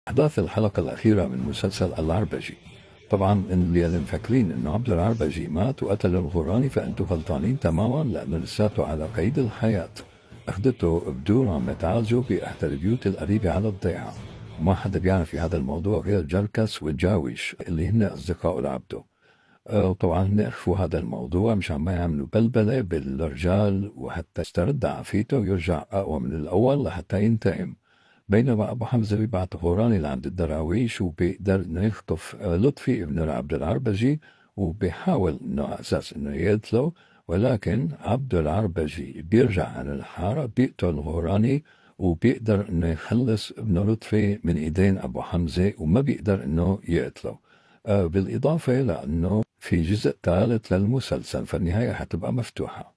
أحداث الحلقة الأخيرة من مسلسل العربجي. طبعا اللي مفكرين إنه عبد العربجي مات وقتل الغوراني فأنتم غلطانين تماما، لأنه لساته على قيد الحياة. أخذته بدور عم تعالجه بإحدى البيوت القريبة على الضيعة، وما حدا بيعرف في هذا الموضوع غير جركس والجاويش اللي هن أصدقاء لعبده. وطبعا هن أخفوا هذا الموضوع مشان ما يعملوا بلبلة بالرجال، وحتى يسترد عافيته ويرجع أقوى من الأول لحتى ينتقم. بينما أبو حمزة بيبعت غوراني لعند الدراويش وبيقدر إنه يخطف لطفي ابن عبد العربجي، وبيحاول إنه على أساس إنه يقتله، ولكن عبد العربجي بيرجع عن الحارة بيقتل غوراني، وبيقدر إنه يخلص ابن لطفي من إيدين أبو حمزة وما بيقدر إنه يقتله. بالإضافة لأنه في جزء ثالث للمسلسل، فالنهاية حتبقى مفتوحة.